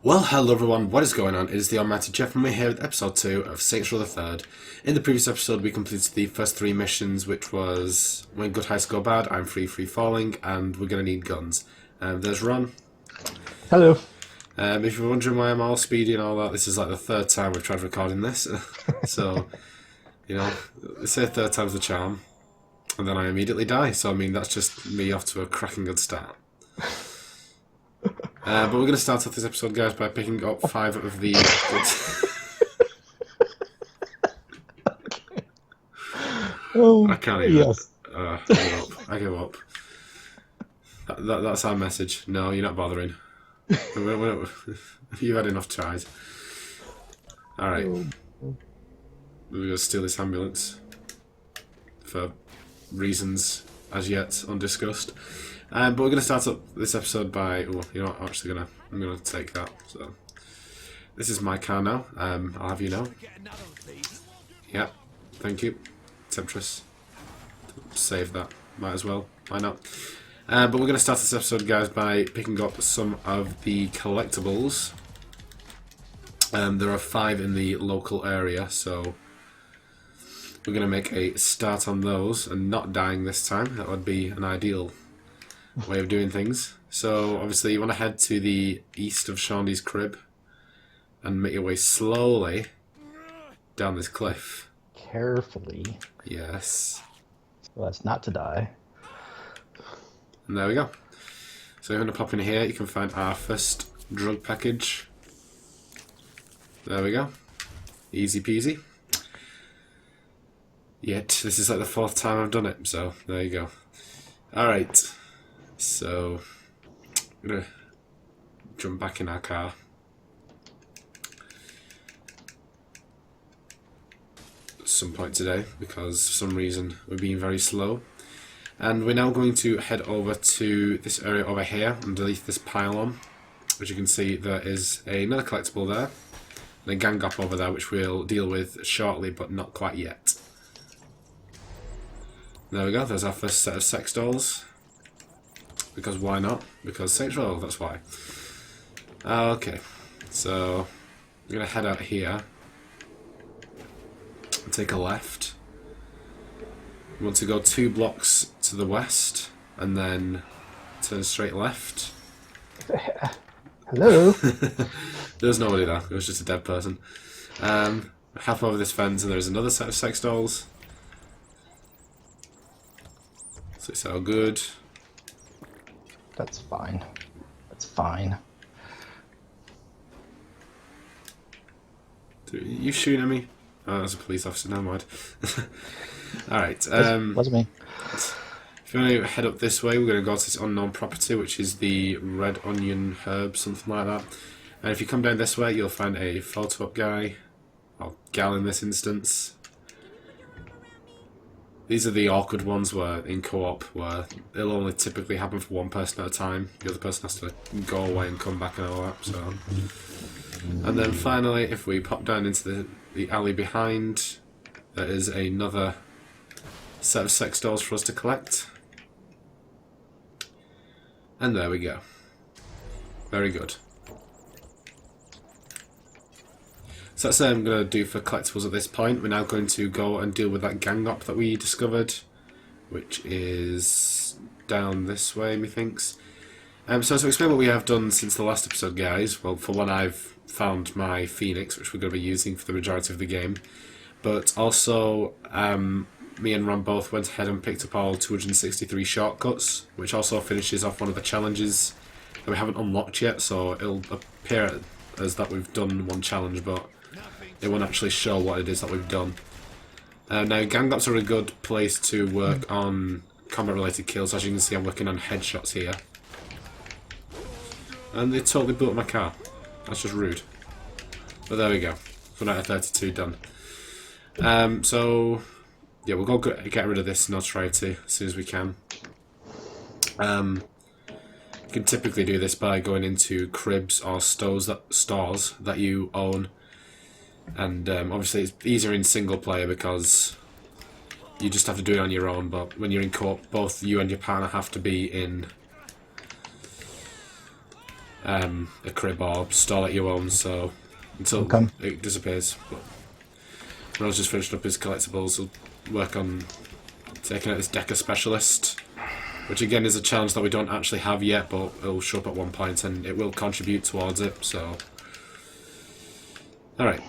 Well, hello everyone, what is going on? It is the Almighty Geoff and we're here with episode 2 of Saints Row the Third. In the previous episode we completed the first 3 missions, which was when good heights go bad, I'm free falling, and we're going to need guns. There's Ron. Hello. If you're wondering why I'm all speedy and all that, this is like the 3rd time we've tried recording this. So, you know, they say 3rd time's the charm, and then I immediately die, so I mean that's just me off to a cracking good start. But we're going to start off this episode, guys, by picking up 5 of the... I can't even. Yes. I give up. That's our message. No, you're not bothering. You've had enough tries. Alright. We're going to steal this ambulance. For reasons as yet undiscussed. But we're going to start up this episode by... Oh, you know what? I'm going to take that. So, this is my car now. I'll have you know. Yeah, thank you. Temptress. Save that. Might as well. Why not? But we're going to start this episode, guys, by picking up some of the collectibles. There are 5 in the local area, so we're going to make a start on those and not dying this time. That would be an ideal way of doing things. So obviously you want to head to the east of Shaundy's crib and make your way slowly down this cliff. Carefully. Yes. So as not to die. And there we go. So if you want to pop in here, you can find our first drug package. There we go. Easy peasy. Yet this is like the 4th time I've done it, so there you go. Alright. So, I'm going to jump back in our car. At some point today, because for some reason we're being very slow. And we're now going to head over to this area over here, underneath this pylon. As you can see, there is another collectible there, and a gang up over there, which we'll deal with shortly, but not quite yet. There we go, there's our first set of sex dolls. Because why not? Because Saints Row, that's why. Okay, so we're going to head out here and take a left. We want to go 2 blocks to the west and then turn straight left. Hello. There's nobody there, it was just a dead person. Half over this fence and there's another set of sex dolls. So it's all good. That's fine. That's fine. You shooting at me? Oh, that's a police officer, never mind. Alright. Wasn't me. If you want to head up this way, we're going to go to this unknown property, which is the Red Onion Herb, something like that. And if you come down this way, you'll find a photo op guy, or gal in this instance. These are the awkward ones where in co-op where it'll only typically happen for one person at a time. The other person has to go away and come back and all that. So, and then finally, if we pop down into the alley behind, there is another set of sex dolls for us to collect. And there we go. Very good. So that's what I'm going to do for collectibles at this point. We're now going to go and deal with that gang up that we discovered, which is down this way, methinks. So to explain what we have done since the last episode, guys, well, for one, I've found my Phoenix, which we're going to be using for the majority of the game, but also me and Ron both went ahead and picked up all 263 shortcuts, which also finishes off one of the challenges that we haven't unlocked yet, so it'll appear as that we've done one challenge, but it won't actually show what it is that we've done. Now, gang ups are a good place to work on combat-related kills. As you can see, I'm working on headshots here. And they totally blew up my car. That's just rude. But there we go. 1 out of 32 done. So, yeah, we'll go get rid of this notoriety as soon as we can. You can typically do this by going into cribs or stores that you own. And obviously it's easier in single player because you just have to do it on your own, but when you're in co-op, both you and your partner have to be in a crib or stall at your own, so until it disappears. But Ron's just finished up his collectibles. We'll work on taking out this Decker Specialist, which again is a challenge that we don't actually have yet, but it'll show up at one point and it will contribute towards it. So, alright,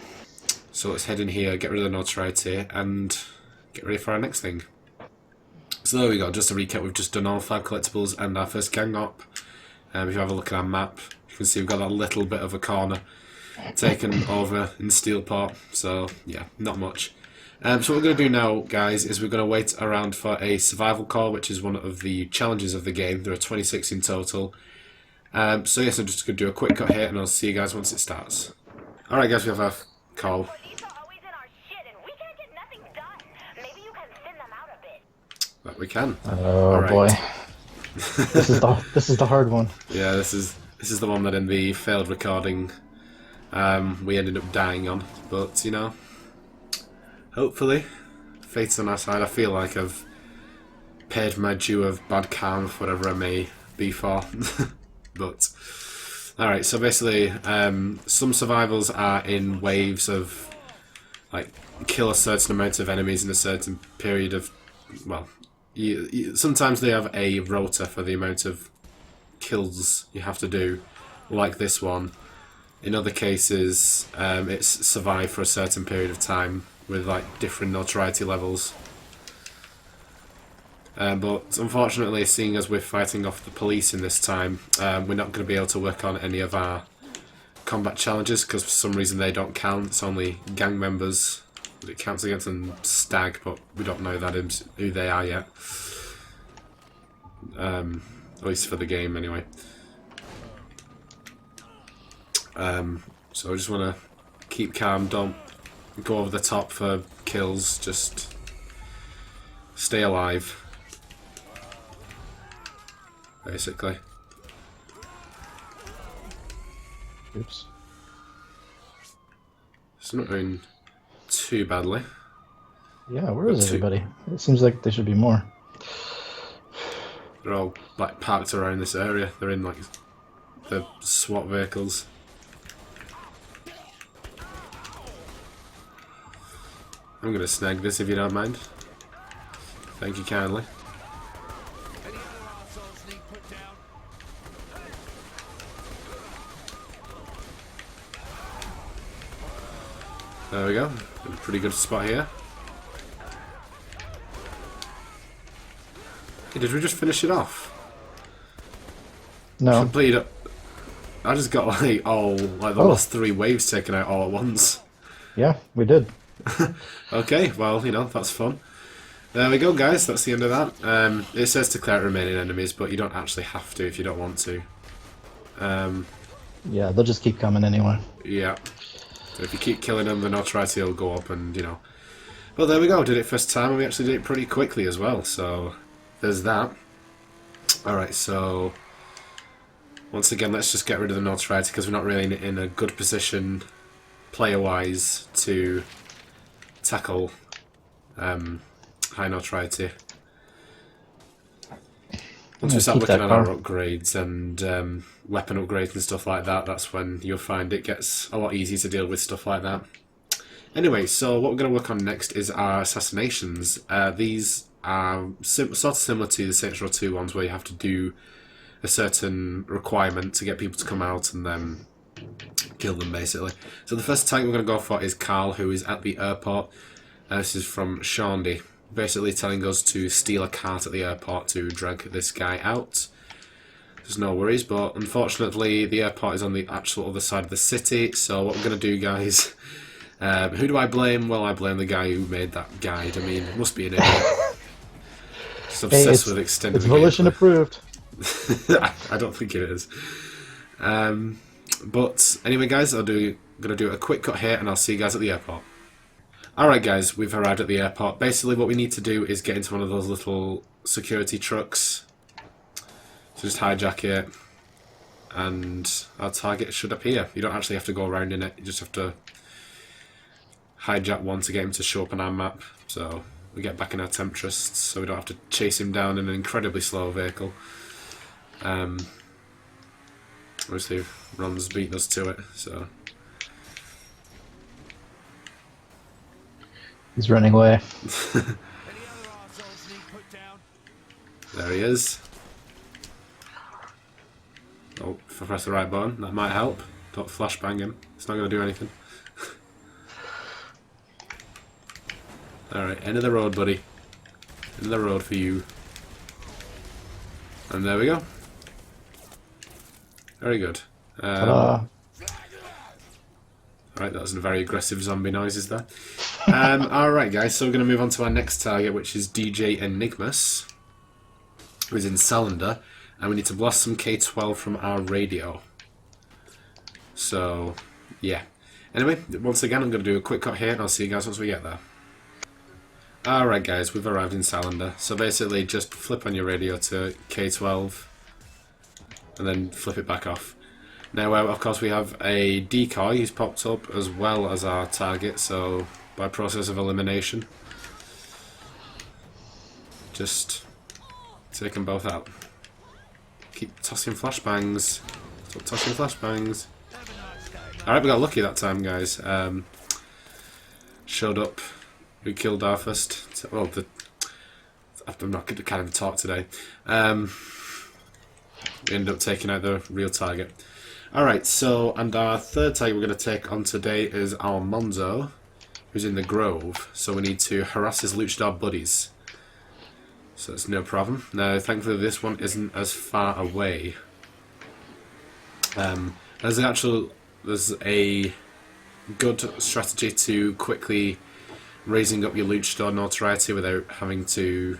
so let's head in here, get rid of the notoriety, and get ready for our next thing. So there we go, just to recap, we've just done all 5 collectibles and our first gang op. If you have a look at our map, you can see we've got that little bit of a corner taken over in Steelport, so yeah, not much. So what we're going to do now, guys, is we're going to wait around for a survival call, which is one of the challenges of the game. There are 26 in total. So yes, I'm just going to do a quick cut here, and I'll see you guys once it starts. Alright guys, we have our call. But we can. Oh right. Boy, this is the hard one. Yeah, this is the one that in the failed recording we ended up dying on. But you know, hopefully, fate's on our side. I feel like I've paid my due of bad karma for whatever I may be for. But alright, so basically, some survivals are in waves of like kill a certain amount of enemies in a certain period of, well. Sometimes they have a rota for the amount of kills you have to do, like this one. In other cases, it's survive for a certain period of time with like different notoriety levels. But unfortunately, seeing as we're fighting off the police in this time, we're not going to be able to work on any of our combat challenges because for some reason they don't count. It's only gang members. It counts against them stag, but we don't know that who they are yet. At least for the game, anyway. So I just want to keep calm, don't go over the top for kills, just stay alive, basically. Oops. It's not doing too badly. Yeah, where is everybody? It seems like there should be more. They're all like parked around this area. They're in like the SWAT vehicles. I'm gonna snag this if you don't mind. Thank you kindly. There we go. Got a pretty good spot here. Hey, did we just finish it off? No. Completed. I just got like the last 3 waves taken out all at once. Yeah, we did. Okay, well, you know, that's fun. There we go, guys. That's the end of that. It says to clear out remaining enemies, but you don't actually have to if you don't want to. Yeah, they'll just keep coming anyway. Yeah. If you keep killing them, the notoriety will go up, and you know. Well, there we go. Did it first time, and we actually did it pretty quickly as well. So there's that. All right. So once again, let's just get rid of the notoriety because we're not really in a good position, player-wise, to tackle high notoriety. Once we start looking at our upgrades and weapon upgrades and stuff like that, that's when you'll find it gets a lot easier to deal with stuff like that. Anyway, so what we're going to work on next is our assassinations. These are sort of similar to the Saints Row 2 ones where you have to do a certain requirement to get people to come out and then kill them, basically. So the first tank we're going to go for is Karl, who is at the airport. This is from Shawndy, basically telling us to steal a cart at the airport to drag this guy out. There's no worries, but unfortunately the airport is on the actual other side of the city, so what we're going to do, guys, who do I blame? Well, I blame the guy who made that guide. I mean, it must be an idiot. Just obsessed with extending the volition approved. I don't think it is. But anyway, guys, I'm going to do a quick cut here, and I'll see you guys at the airport. Alright guys, we've arrived at the airport. Basically what we need to do is get into one of those little security trucks. So just hijack it, and our target should appear. You don't actually have to go around in it, you just have to hijack one to get him to show up on our map. So we get back in our Temptrests, so we don't have to chase him down in an incredibly slow vehicle. Obviously, Ron's beaten us to it, so... He's running away. There he is. Oh, if I press the right button, that might help. Don't flashbang him. It's not going to do anything. Alright, end of the road, buddy. End of the road for you. And there we go. Very good. Alright, that was a very aggressive zombie noises there. Alright guys, so we're going to move on to our next target, which is DJ Enigmus, who's in Salander, and we need to blast some K-12 from our radio. So, yeah. Anyway, once again, I'm going to do a quick cut here, and I'll see you guys once we get there. Alright guys, we've arrived in Salander. So basically, just flip on your radio to K-12, and then flip it back off. Now, of course, we have a decoy who's popped up, as well as our target, so by process of elimination, just take them both out. Keep tossing flashbangs. Stop tossing flashbangs. Alright, we got lucky that time, guys. Showed up. We killed our first... Well, I'm not going to kind of talk today. We ended up taking out the real target. Alright, so, and our third target we're going to take on today is Almonzo, who's in the Grove. So we need to harass his luchador buddies. So it's no problem. Now, thankfully this one isn't as far away. There's a good strategy to quickly raising up your luchador notoriety without having to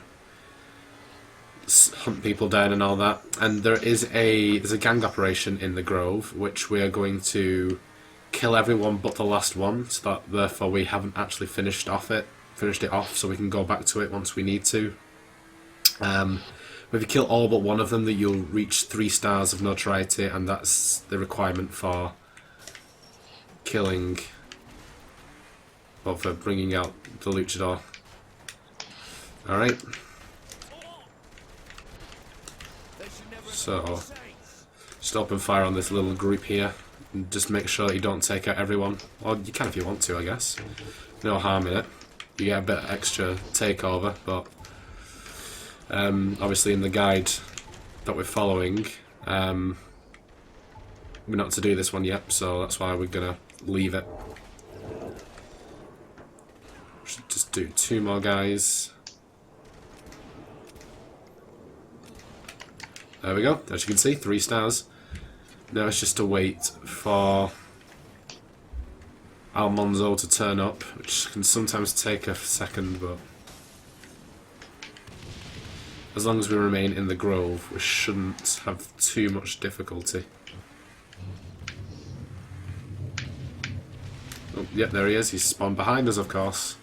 hunt people down and all that. And there's a gang operation in the Grove, which we are going to kill everyone but the last one, so that therefore we haven't actually finished it off, so we can go back to it once we need to. If you kill all but one of them, that you'll reach 3 stars of notoriety, and that's the requirement for killing, well, for bringing out the luchador. Alright. So, just open fire on this little group here, and just make sure that you don't take out everyone. Or you can if you want to, I guess. No harm in it. You get a bit of extra takeover, but obviously in the guide that we're following, we're not to do this one yet, so that's why we're gonna leave it. Should just do 2 more guys. There we go, as you can see, 3 stars. Now it's just to wait for Almonzo to turn up, which can sometimes take a second, but as long as we remain in the Grove, we shouldn't have too much difficulty. Oh, yep, there he is. He's spawned behind us, of course.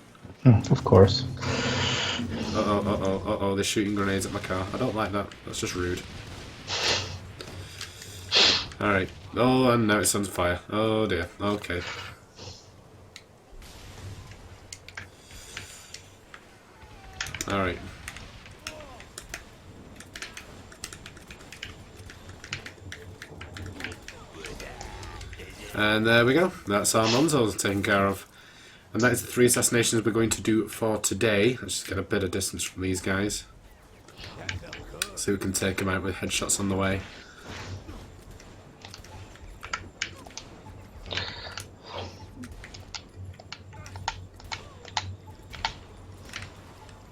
Of course. Uh-oh, uh-oh, uh-oh, they're shooting grenades at my car. I don't like that. That's just rude. Alright. Oh, and now it's on fire. Oh dear. Okay. Alright. And there we go. That's our Almonzo taken care of. And that is the 3 assassinations we're going to do for today. Let's just get a bit of distance from these guys, so we can take them out with headshots on the way.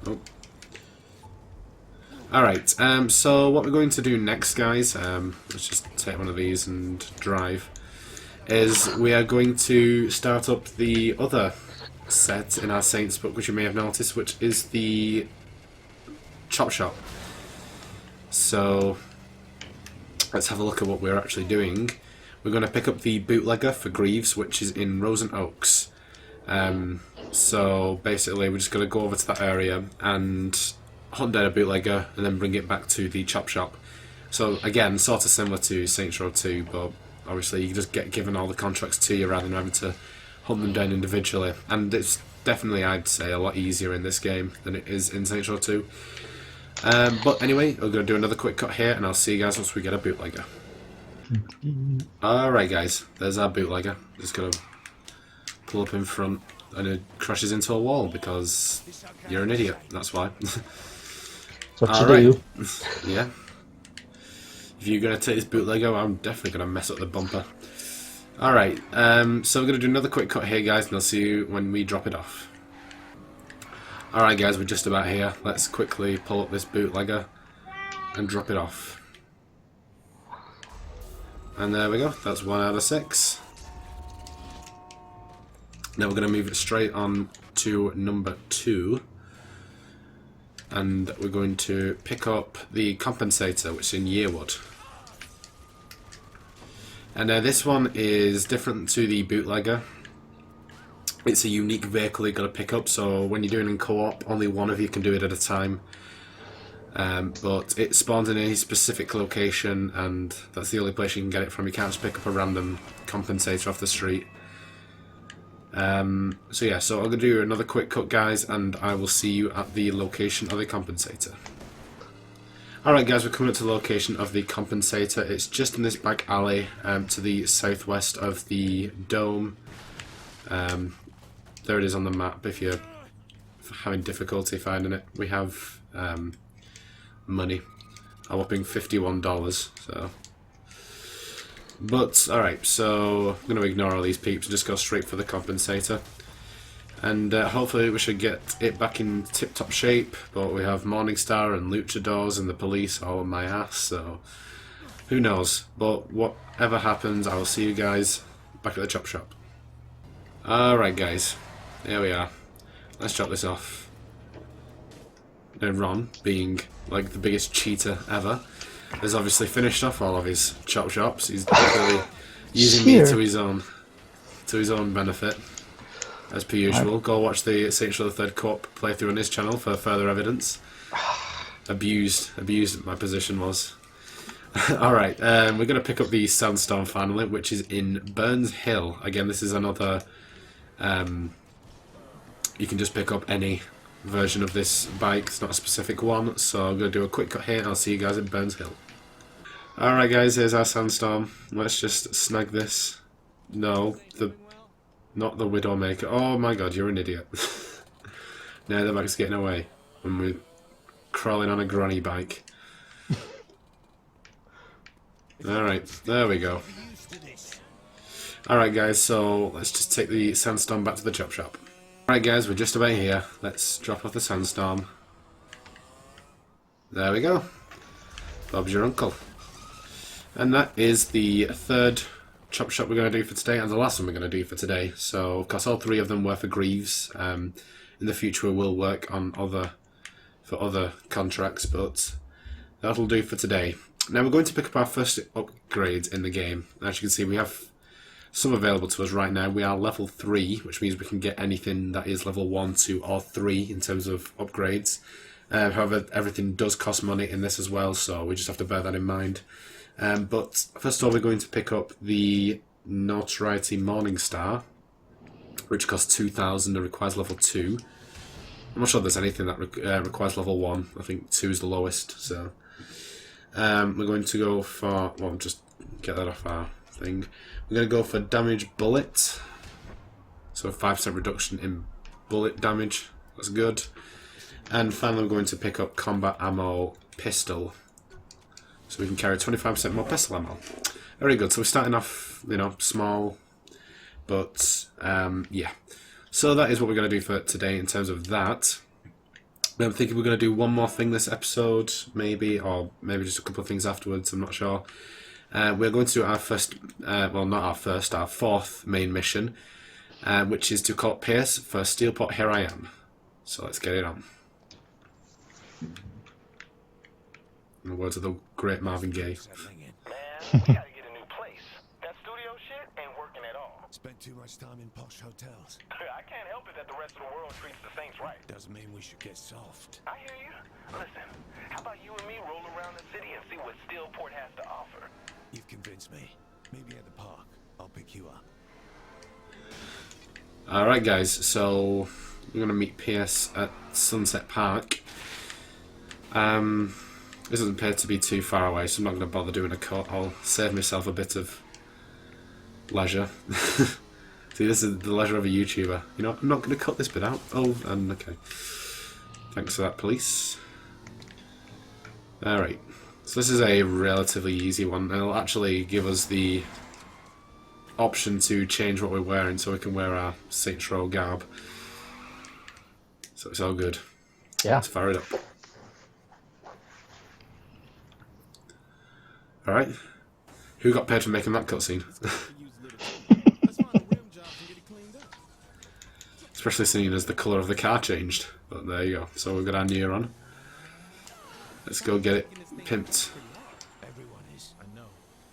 Oh. Alright, so what we're going to do next, guys, let's just take one of these and drive, is we are going to start up the other set in our Saints book, which you may have noticed, which is the chop shop. So let's have a look at what we're actually doing. We're going to pick up the Bootlegger for Greaves, which is in Rosen Oaks. So basically we're just going to go over to that area and hunt down a Bootlegger and then bring it back to the chop shop. So again, sort of similar to Saints Row 2, but obviously you just get given all the contracts to you rather than having to hunt them down individually. And it's definitely, I'd say, a lot easier in this game than it is in Saints Row 2. But anyway, we're going to do another quick cut here, and I'll see you guys once we get a Bootlegger. Alright guys, there's our bootlegger. Just gonna pull up in front and it crashes into a wall because you're an idiot, that's why. That's what you do. Yeah. If you're gonna take this bootlegger, I'm definitely gonna mess up the bumper. Alright, so we're gonna do another quick cut here guys, and I'll see you when we drop it off. Alright guys, we're just about here. Let's quickly pull up this bootlegger and drop it off. And there we go, that's 1 out of 6. Now we're going to move it straight on to number 2. And we're going to pick up the Compensator, which is in Yearwood. And this one is different to the Bootlegger. It's a unique vehicle you've got to pick up, so when you're doing it in co-op, only one of you can do it at a time. But it spawns in a specific location, and that's the only place you can get it from. You can't just pick up a random Compensator off the street. So yeah, so I'm going to do another quick cut guys, and I will see you at the location of the Compensator. Alright guys, we're coming up to the location of the Compensator. It's just in this back alley to the southwest of the dome. There it is on the map if you're having difficulty finding it. We have money, a whopping $51, so... But, alright, so I'm going to ignore all these peeps and just go straight for the Compensator. And hopefully we should get it back in tip-top shape, but we have Morningstar and Luchadors and the police all on my ass, so who knows. But whatever happens, I will see you guys back at the chop shop. Alright guys, here we are. Let's drop this off. And Ron, being like the biggest cheater ever, has obviously finished off all of his chop shops. He's definitely using me to his own benefit, as per usual. Go watch the Essential the Third Co-op playthrough on his channel for further evidence. Abused my position was. Alright, we're going to pick up the Sandstorm finally, which is in Burns Hill. Again, this is another... you can just pick up any version of this bike, it's not a specific one, so I'm going to do a quick cut here and I'll see you guys in Burns Hill. Alright guys, here's our Sandstorm. Let's just snag this. No, not the Widowmaker. Oh my god, you're an idiot. Now the bike's getting away when we're crawling on a granny bike. Alright, there we go. Alright guys, so let's just take the Sandstorm back to the chop shop. Alright guys, we're just about here. Let's drop off the Sandstorm. There we go. Bob's your uncle. And that is the third chop shop we're going to do for today, and the last one we're going to do for today. So, of course, all 3 of them were for Greaves. In the future we will work on other contracts, but that'll do for today. Now we're going to pick up our first upgrades in the game. As you can see, we have some available to us right now. We are level 3, which means we can get anything that is level 1, 2 or 3 in terms of upgrades. However, everything does cost money in this as well, so we just have to bear that in mind. But first of all, we're going to pick up the Notoriety Morningstar, which costs 2,000 and requires level 2. I'm not sure there's anything that requires level 1. I think 2 is the lowest, so... we're going to go for... well, just get that off our thing. We're going to go for damage bullet. So a 5% reduction in bullet damage. That's good. And finally we're going to pick up combat ammo pistol. So we can carry 25% more pistol ammo. Very good. So we're starting off, you know, small. But, yeah. So that is what we're going to do for today in terms of that. I'm thinking we're going to do one more thing this episode, maybe, or maybe just a couple of things afterwards, I'm not sure. We're going to do our first, well not our first, our 4th main mission, which is to call Pierce for Steelpot Here I Am. So let's get it on. In the words of the great Marvin Gaye. Man, we gotta get a new place. That studio shit ain't working at all. Spent too much time in posh hotels. I can't help it that the rest of the world treats the Saints right. Doesn't mean we should get soft. I hear you. Listen, how about you and me roll around the city and see what Steelport has to offer? You've convinced me. Maybe at the park. I'll pick you up. Alright guys, so we're going to meet Pierce at Sunset Park. This doesn't appear to be too far away, so I'm not going to bother doing a cut. I'll save myself a bit of leisure. See, this is the leisure of a YouTuber. You know, I'm not going to cut this bit out. Oh, and okay. Thanks for that, police. Alright. So this is a relatively easy one. It'll actually give us the option to change what we're wearing so we can wear our Saints Row garb. So it's all good. Yeah. Let's fire it up. Alright. Who got paid for making that cutscene? Especially seeing as the colour of the car changed. But there you go. So we've got our near on. Let's go get it pimped. Everyone is. I know,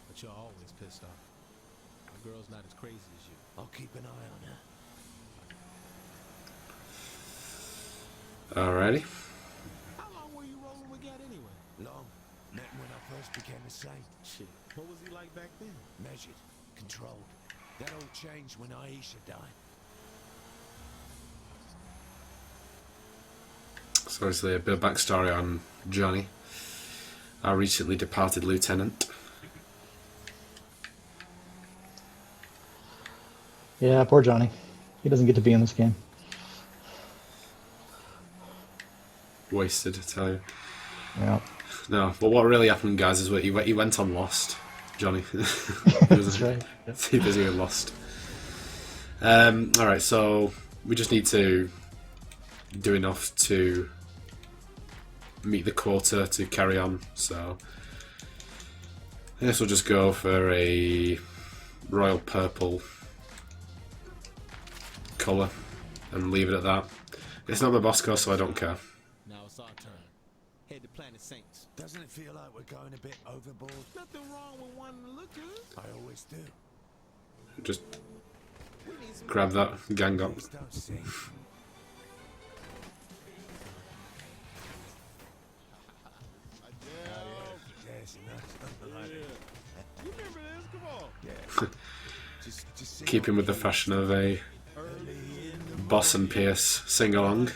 but you're always pissed off. The girl's not as crazy as you. I'll keep an eye on her. Alrighty. How long were you rolling with Gat anyway? Long. Met him when I first became a saint. Shit. What was he like back then? Measured. Controlled. That all changed when Aisha died. So obviously a bit of backstory on Johnny, our recently departed lieutenant. Yeah, poor Johnny. He doesn't get to be in this game. Wasted, I tell you. Yeah. No, but what really happened, guys, is he went on Lost. Johnny. That's right. Yeah. Too busy with Lost. Alright, so we just need to do enough to meet the quota to carry on. So I guess we'll just go for a royal purple colour and leave it at that. It's not my Bosco, so I don't care. Now it's our turn. Head to Planet Saints. Doesn't it feel like we're going a bit overboard? Nothing wrong with wanting to look good. I always do. Just grab that, gang up. Please don't sing. You remember this? Come on. Yeah. Just Keeping with the fashion of a Boss and Pierce sing-along.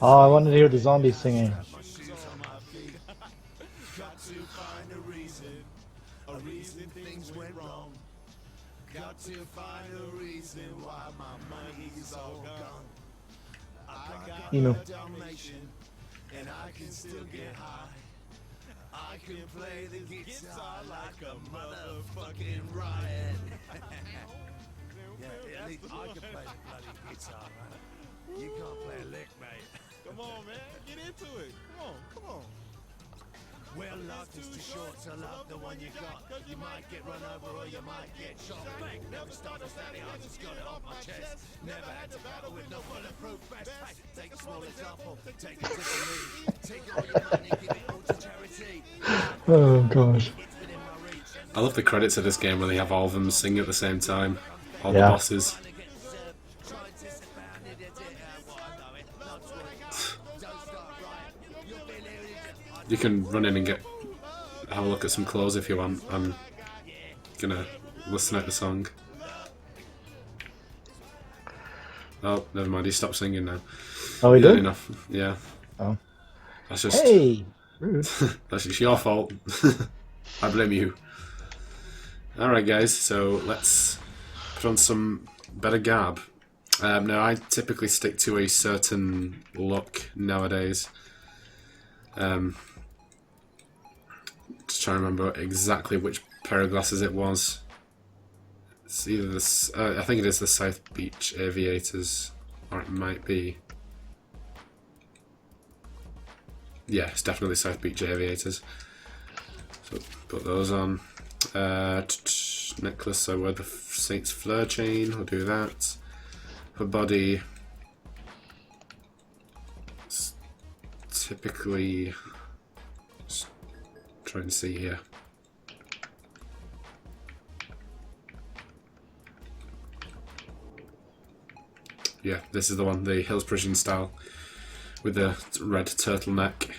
Oh, I wanted to hear the zombies singing. Got to find a reason things went wrong. Got to find a reason why my money's all gone. I got Emu. a Dalmatian, and I can still get high. I can play the guitar like a motherfucking riot. Yeah, at least I can play the bloody guitar, man. You can't play a lick, mate. Come on, man. Get into it. Come on. Well, life is too short to love the one you got. You might get run over or you might get shot. Bang, never start a study, I just got it off my chest. Never had to battle with no bulletproof vest. Hey, take a small example, take it to the lead. Take all your money, give it all to charity. Oh gosh. It's within my reach. I love the credits of this game where they have all of them sing at the same time. All the Yeah. bosses. You can run in and have a look at some clothes if you want. I'm gonna listen out the song. Oh, never mind. He stopped singing now. Oh, he You had did? enough. Yeah. Oh. That's just Hey! Rude. that's just your fault. I blame you. All right, guys. So let's put on some better garb. Now, I typically stick to a certain look nowadays. Just trying to remember exactly which pair of glasses it was. It's either this. I think it is the South Beach Aviators, or it might be. Yeah, it's definitely South Beach Aviators. So put those on. Necklace. I wear the Saint's Fleur chain. I'll do that. For body, it's typically. Just try and see here. Yeah, this is the one, the Hills Parisian style, with the red turtleneck,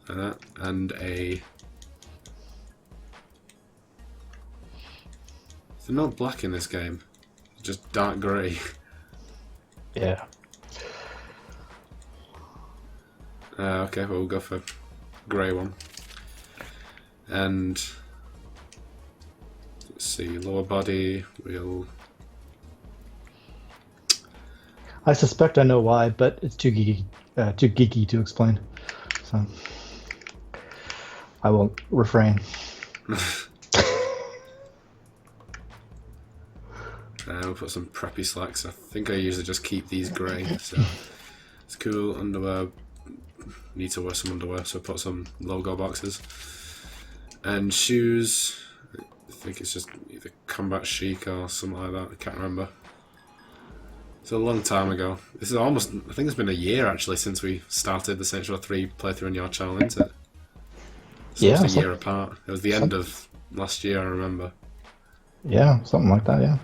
like that, and a. There's no black in this game, just dark grey. Yeah. Okay, well, we'll go for grey one. And let's see, lower body, we'll... I suspect I know why, but it's too geeky to explain. So I will refrain. We'll put some preppy slacks. I think I usually just keep these grey, so it's cool. Underwear, need to wear some underwear, so put some logo boxes. And shoes, I think it's just either combat chic or something like that, I can't remember. It's a long time ago. This is almost, I think it's been a year actually since we started the Saints Row 3 playthrough on your channel, isn't it? So Yeah, it's a year apart. It was the end of last year, I remember. Yeah, something like that, yeah.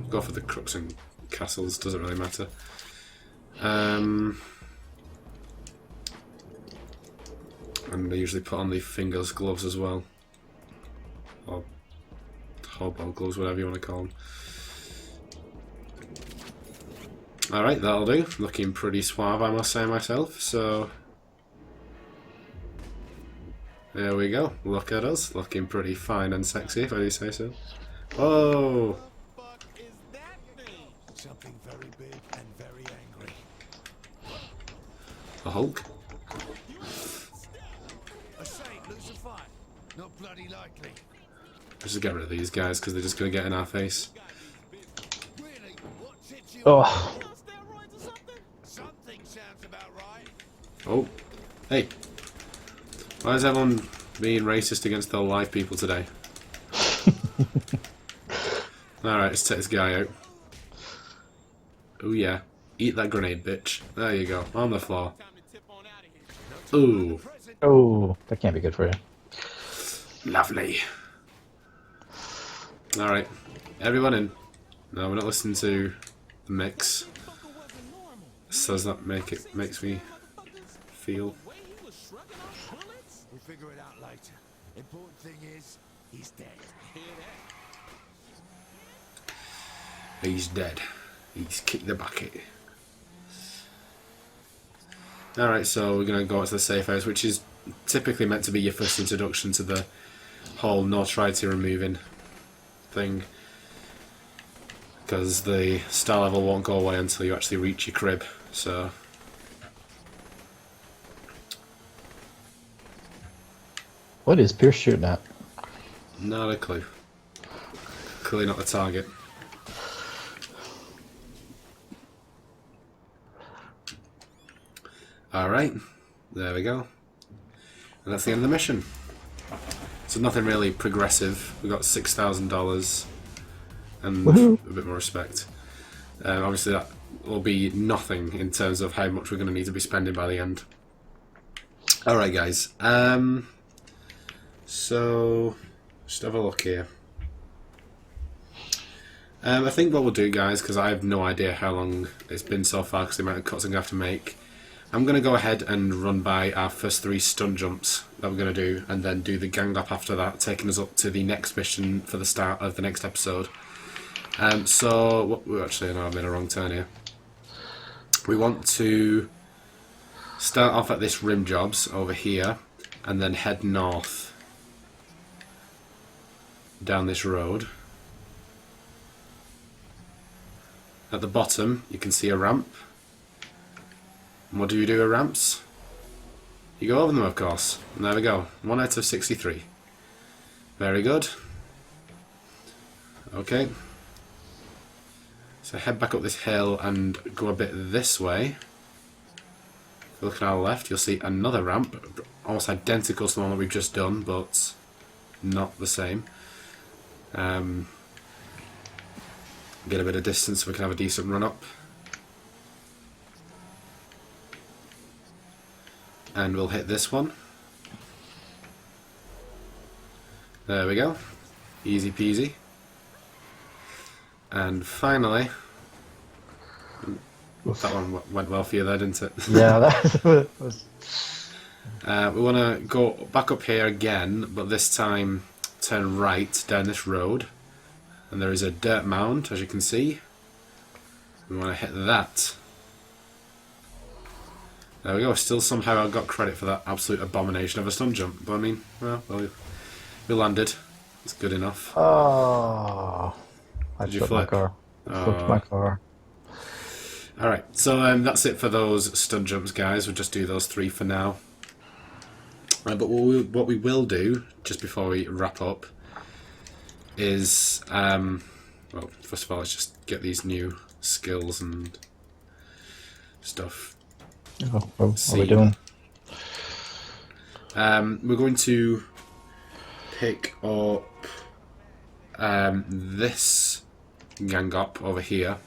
Go for the crooks and castles, doesn't really matter. And I usually put on the fingers gloves as well. Or hobo gloves, whatever you want to call them. Alright, that'll do. Looking pretty suave, I must say myself, so... There we go. Look at us. Looking pretty fine and sexy, if I do say so. Oh! What the fuck is that thing? Something very big and very angry. A Hulk? A saint lose a fight. Not bloody likely. Let's just get rid of these guys because they're just going to get in our face. Really? What's it you Oh, on steroids or something? Something sounds about right. Oh. Hey. Why is everyone being racist against the live people today? Alright, let's take this guy out. Oh yeah. Eat that grenade, bitch. There you go. On the floor. Ooh. oh, that can't be good for you. Lovely. Alright. Everyone in. No, we're not listening to the mix. Says that makes me feel. We'll figure it out later. Important thing is, he's dead. He's dead. He's kicked the bucket. Alright, so we're going to go to the safe house, which is typically meant to be your first introduction to the whole notoriety removing thing. Because the star level won't go away until you actually reach your crib, so... What is Pierce shooting at? Not a clue. Clearly not the target. Alright, there we go. And that's the end of the mission. So nothing really progressive. We got $6,000 and a bit more respect. Obviously that will be nothing in terms of how much we're going to need to be spending by the end. Alright guys, so just have a look here. I think what we'll do guys, because I have no idea how long it's been so far because the amount of cuts I'm going to have to make, I'm going to go ahead and run by our first 3 stunt jumps that we're going to do, and then do the gang up after that, taking us up to the next mission for the start of the next episode. So, what, actually, no, I made a wrong turn here. We want to start off at this rim jobs over here, and then head north down this road. At the bottom, you can see a ramp. And what do you do with ramps? You go over them, of course. And there we go. 1 out of 63. Very good. Okay. So head back up this hill and go a bit this way. If you look at our left, you'll see another ramp. Almost identical to the one that we've just done, but not the same. Get a bit of distance so we can have a decent run up. And we'll hit this one. There we go. Easy peasy. And finally, that one went well for you there, didn't it? Yeah, that was... We want to go back up here again, but this time turn right down this road. And there is a dirt mound, as you can see. We want to hit that. There we go. Still somehow I got credit for that absolute abomination of a stunt jump. But I mean, well, we landed. It's good enough. Oh, I Did you flipped my flip? car. I flipped my car. Alright, so that's it for those stunt jumps, guys. We'll just do those 3 for now. But what we will do, just before we wrap up, is, well, first of all, let's just get these new skills and stuff. Oh, what are we doing? We're going to pick up this gang up over here,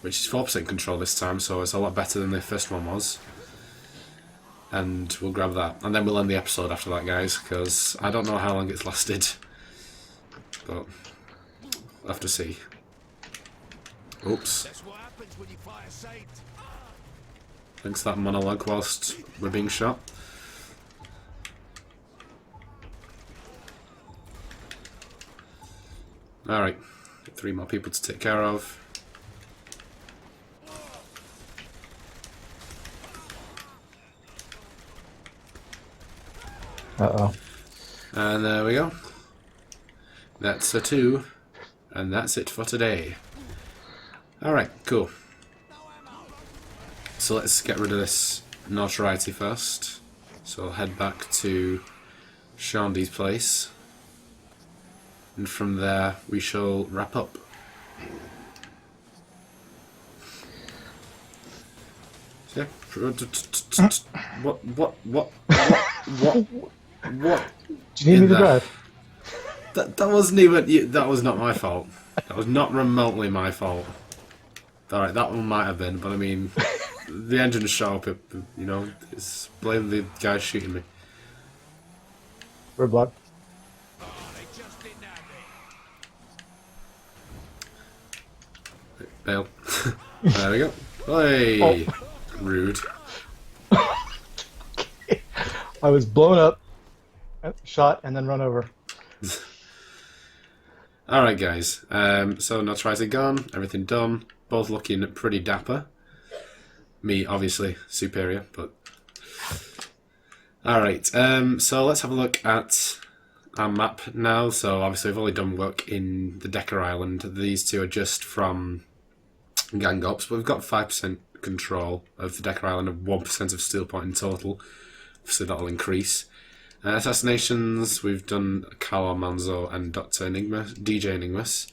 which is 4% control this time, so it's a lot better than the first one was. And we'll grab that, and then we'll end the episode after that, guys, because I don't know how long it's lasted, but we'll have to see. Oops. That's what happens when you fire sight. Thanks for that monologue whilst we're being shot. Alright, 3 more people to take care of. Uh-oh. And there we go. That's a 2, and that's it for today. Alright, cool. So let's get rid of this notoriety first. So I'll head back to Shandy's place. And from there we shall wrap up. Yeah. What? Do you need me to drive? That wasn't even. That was not my fault. That was not remotely my fault. Alright, that one might have been, but I mean, the engine shot up. You know, it's blame the guy shooting me. We're blocked. Oh, they just didn't have it. Bail. There we go. Hey, rude. I was blown up, shot, and then run over. Alright, guys. So notoriety gone, everything done. Both looking pretty dapper. Me, obviously, superior, but... Alright, so let's have a look at our map now. So obviously we've only done work in the Decker Island. These 2 are just from gang ops, but we've got 5% control of the Decker Island and 1% of steel point in total. So that'll increase. Assassinations, we've done Karl, Almonzo and DJ Enigmus.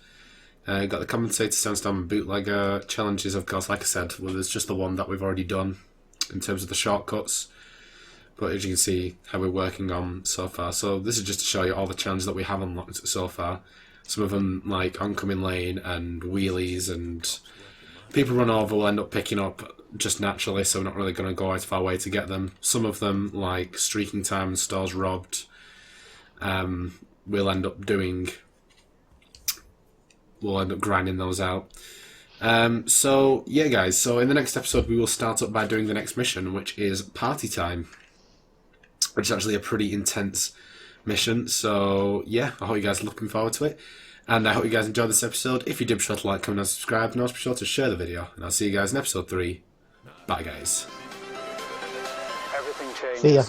Got the Compensator, Sandstorm and Bootlegger. Challenges, of course, like I said, well, there's just the one that we've already done in terms of the shortcuts. But as you can see, how we're working on so far. So this is just to show you all the challenges that we have unlocked so far. Some of them, like oncoming lane and wheelies, and people run over will end up picking up just naturally, so we're not really going to go out of our way to get them. Some of them, like streaking time and stores robbed, we'll end up grinding those out. So yeah, guys, so in the next episode we will start up by doing the next mission, which is Party Time, which is actually a pretty intense mission. So yeah, I hope you guys are looking forward to it, and I hope you guys enjoyed this episode. If you did, be sure to like, comment and subscribe, and also be sure to share the video, and I'll see you guys in episode 3. Bye, guys. Everything changes. See ya.